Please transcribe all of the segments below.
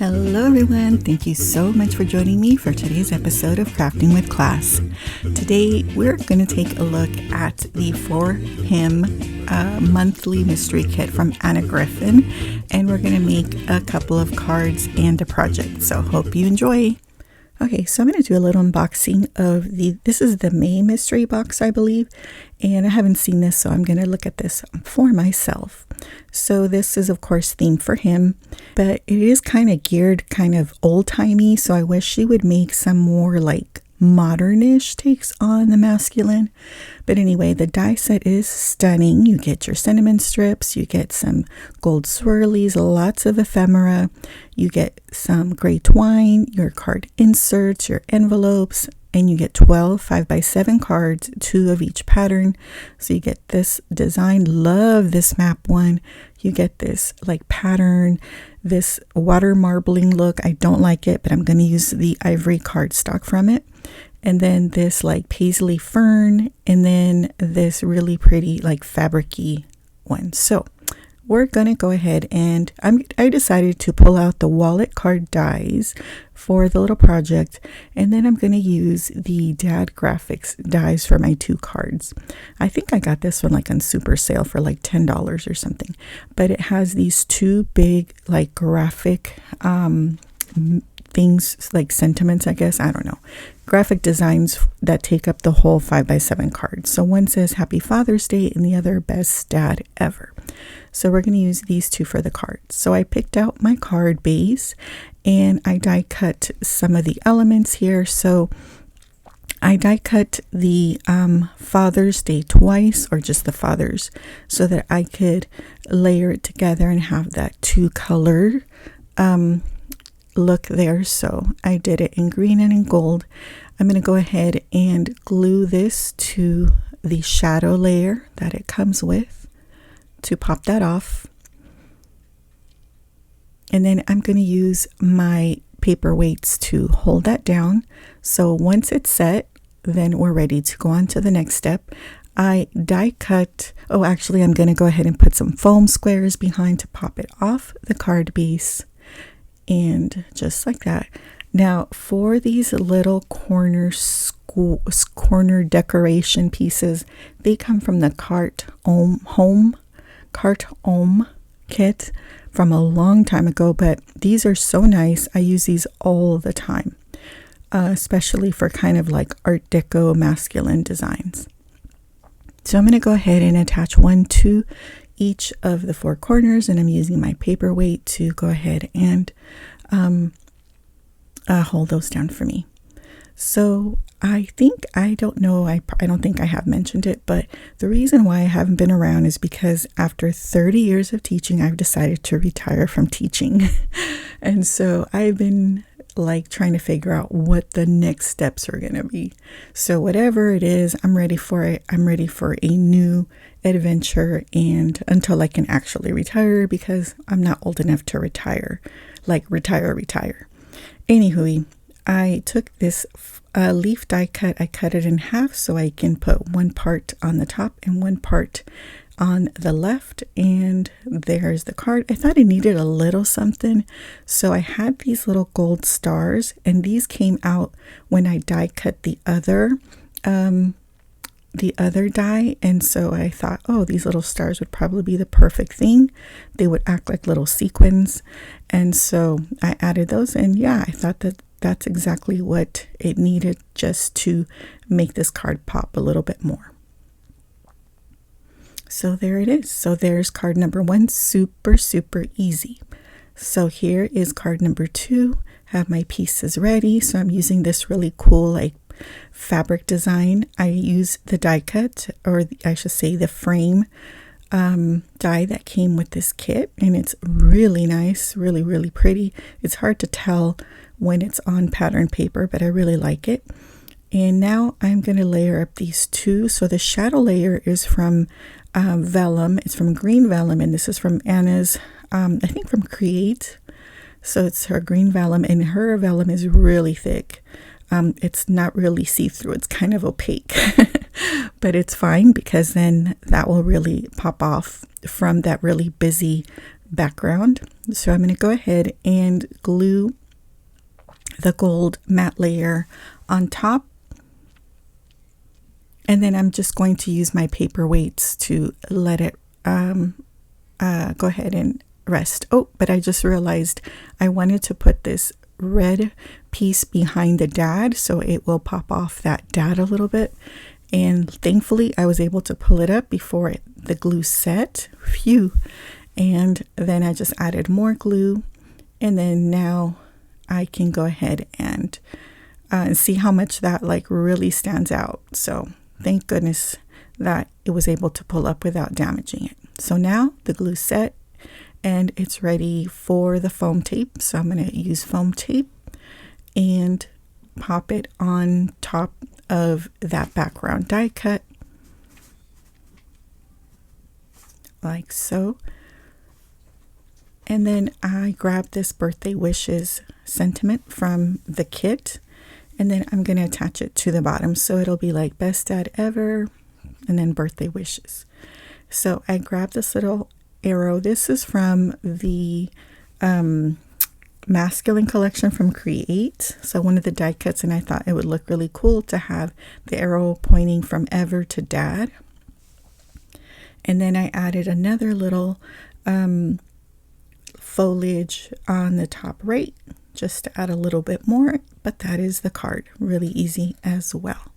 Hello everyone, thank you so much for joining me for today's episode of Crafting with Class. Today we're going to take a look at the For Him monthly mystery kit from Griffin, and we're going to make a couple of cards and a project, so hope you enjoy. Okay, so I'm going to do a little unboxing of this is the May mystery box, I believe, and I haven't seen this, so I'm going to look at this for myself. So this is, of course, themed for him, but it is kind of geared kind of old-timey, so I wish she would make some more like modernish takes on the masculine. But anyway, the die set is stunning. You get your cinnamon strips, you get some gold swirlies, lots of ephemera, you get some gray twine, your card inserts, your envelopes, and you get 12 5x7 cards, 2 of each pattern. So you get this design. Love this map one. You get this like pattern, this water marbling look. I don't like it, but I'm going to use the ivory cardstock from it. And then this like paisley fern, and then this really pretty like fabric-y one. So we're going to go ahead and I decided to pull out the wallet card dies for the little project, and then I'm going to use the Dad Graphics dies for my 2 cards. I think I got this one like on super sale for like $10 or something, but it has these 2 big like graphic things, like sentiments, I guess, I don't know, graphic designs that take up the whole 5x7 card. So one says Happy Father's Day and the other Best Dad Ever. So we're going to use these 2 for the cards. So I picked out my card base and I die cut some of the elements here. So I die cut the Father's Day twice, or just the Father's, so that I could layer it together and have that 2 color look there. So I did it in green and in gold. I'm going to go ahead and glue this to the shadow layer that it comes with to pop that off. And then I'm going to use my paperweights to hold that down. So once it's set, then we're ready to go on to the next step. I die cut, actually I'm going to go ahead and put some foam squares behind to pop it off the card base. And just like that. Now for these little corner decoration pieces, they come from the Carte Homme kit from a long time ago, but these are so nice. I use these all the time, especially for kind of like Art Deco masculine designs. So I'm going to go ahead and attach one to each of the 4 corners, and I'm using my paperweight to go ahead and hold those down for me. So I don't think I have mentioned it, but the reason why I haven't been around is because after 30 years of teaching, I've decided to retire from teaching. And so I've been like trying to figure out what the next steps are going to be. So whatever it is, I'm ready for it. I'm ready for a new adventure, and until I can actually retire, because I'm not old enough to retire. Anywho, I took this leaf die cut. I cut it in half so I can put one part on the top and one part on the left, and there's the card. I thought I needed a little something, so I had these little gold stars, and these came out when I die cut the other die, and so I thought, these little stars would probably be the perfect thing. They would act like little sequins, and so I added those, and yeah, I thought that's exactly what it needed just to make this card pop a little bit more. So there it is. So there's card number 1, super easy. So here is card number 2. Have my pieces ready. So I'm using this really cool like fabric design. I use the die cut, or I should say the frame die that came with this kit, and it's really nice, really pretty. It's hard to tell when it's on pattern paper, but I really like it. And now I'm going to layer up these 2. So the shadow layer is from vellum. It's from green vellum, and this is from Anna's, I think from Create. So it's her green vellum, and her vellum is really thick. It's not really see-through. It's kind of opaque, but it's fine because then that will really pop off from that really busy background. So I'm going to go ahead and glue the gold matte layer on top. And then I'm just going to use my paperweights to let it go ahead and rest. Oh, but I just realized I wanted to put this red piece behind the dad so it will pop off that dad a little bit. And thankfully I was able to pull it up before the glue set. Phew. And then I just added more glue, and then now I can go ahead and see how much that like really stands out. So thank goodness that it was able to pull up without damaging it. So now the glue's set and it's ready for the foam tape. So I'm going to use foam tape and pop it on top of that background die cut like so. And then I grabbed this birthday wishes sentiment from the kit, and then I'm going to attach it to the bottom. So it'll be like best dad ever, and then birthday wishes. So I grabbed this little arrow. This is from the masculine collection from Create. So one of the die cuts, and I thought it would look really cool to have the arrow pointing from ever to dad. And then I added another little foliage on the top right just to add a little bit more, but that is the card. Really easy as well.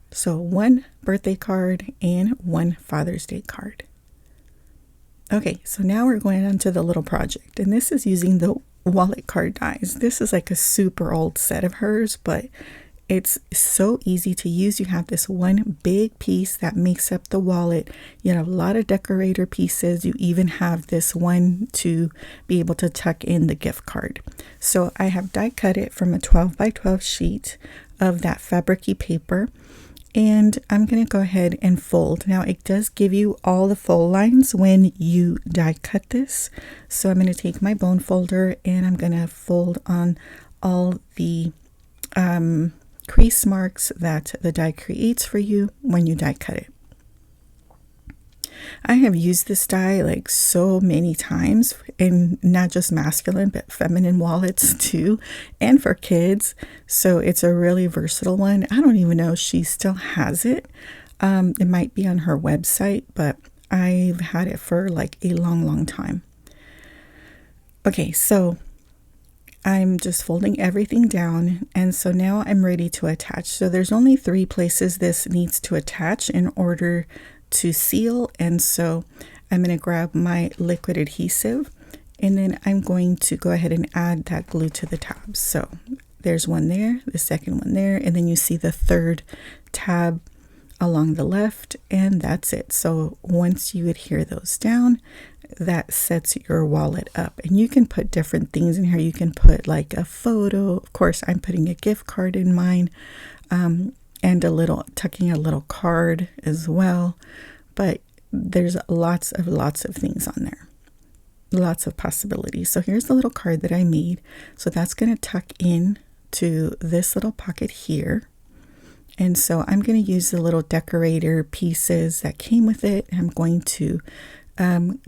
So one birthday card and one Father's Day card. Okay, so now we're going on to the little project, and this is using the wallet card dies. This is like a super old set of hers, but it's so easy to use. You have this one big piece that makes up the wallet. You have a lot of decorator pieces. You even have this one to be able to tuck in the gift card. So I have die cut it from a 12 by 12 sheet of that fabricy paper. And I'm going to go ahead and fold. Now it does give you all the fold lines when you die cut this. So I'm going to take my bone folder and I'm going to fold on all the crease marks that the die creates for you when you die cut it. I have used this die like so many times, in not just masculine but feminine wallets too, and for kids. So it's a really versatile one. I don't even know if she still has it. It might be on her website, but I've had it for like a long time. Okay, so I'm just folding everything down, and so now I'm ready to attach. So there's only 3 places this needs to attach in order to seal, and so I'm going to grab my liquid adhesive, and then I'm going to go ahead and add that glue to the tabs. So there's one there, the second one there, and then you see the third tab along the left, and that's it. So once you adhere those down, that sets your wallet up, and you can put different things in here. You can put like a photo. Of course, I'm putting a gift card in mine, and tucking a little card as well. But there's lots of things on there, lots of possibilities. So here's the little card that I made. So that's going to tuck in to this little pocket here. And so I'm going to use the little decorator pieces that came with it. I'm going to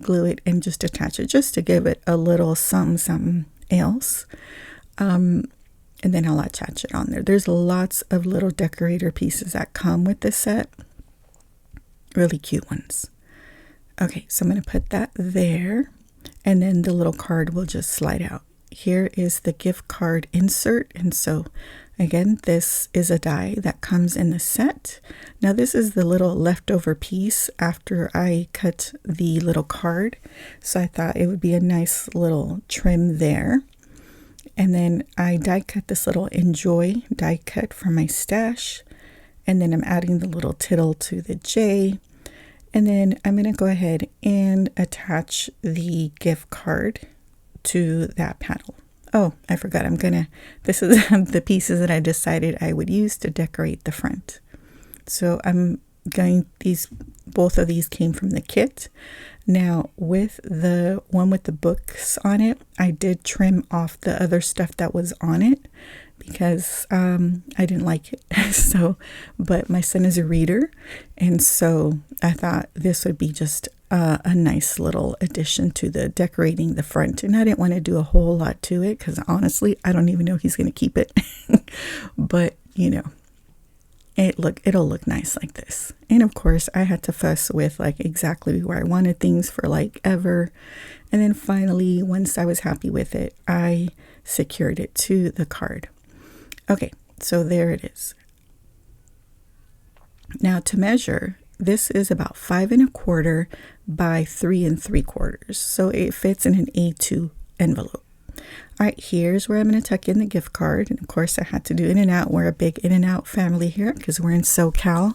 glue it and just attach it just to give it a little something else. And then I'll attach it on there. There's lots of little decorator pieces that come with this set. Really cute ones. Okay, so I'm going to put that there, and then the little card will just slide out. Here is the gift card insert, and so again, this is a die that comes in the set. Now this is the little leftover piece after I cut the little card, so I thought it would be a nice little trim there. And then I die cut this little enjoy die cut from my stash, and then I'm adding the little tittle to the J, and then I'm going to go ahead and attach the gift card to that panel. Oh, I forgot. This is the pieces that I decided I would use to decorate the front. So both of these came from the kit. Now with the one with the books on it, I did trim off the other stuff that was on it because I didn't like it. But my son is a reader, and so I thought this would be just a nice little addition to the decorating the front. And I didn't want to do a whole lot to it because honestly, I don't even know he's going to keep it. But, it'll look nice like this. And of course, I had to fuss with like exactly where I wanted things for like ever. And then finally, once I was happy with it, I secured it to the card. Okay, so there it is. Now to measure, this is about 5 1/4 by 3 3/4. So it fits in an A2 envelope. All right, here's where I'm going to tuck in the gift card. And of course, I had to do In-N-Out. We're a big In-N-Out family here because we're in SoCal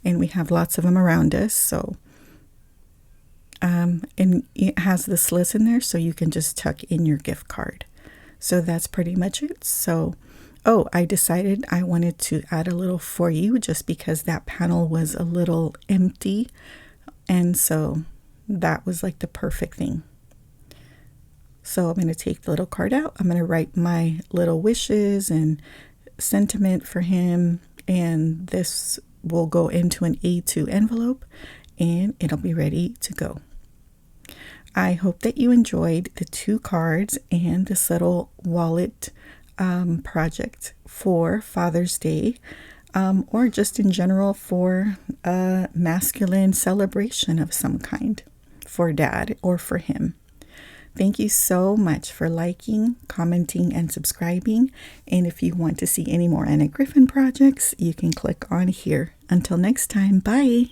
and we have lots of them around us. So, and it has the slits in there so you can just tuck in your gift card. So that's pretty much it. So, I decided I wanted to add a little for you just because that panel was a little empty. And so that was like the perfect thing. So I'm going to take the little card out. I'm going to write my little wishes and sentiment for him. And this will go into an A2 envelope and it'll be ready to go. I hope that you enjoyed the 2 cards and this little wallet project for Father's Day, or just in general for a masculine celebration of some kind for Dad or for him. Thank you so much for liking, commenting, and subscribing. And if you want to see any more Anna Griffin projects, you can click on here. Until next time, bye.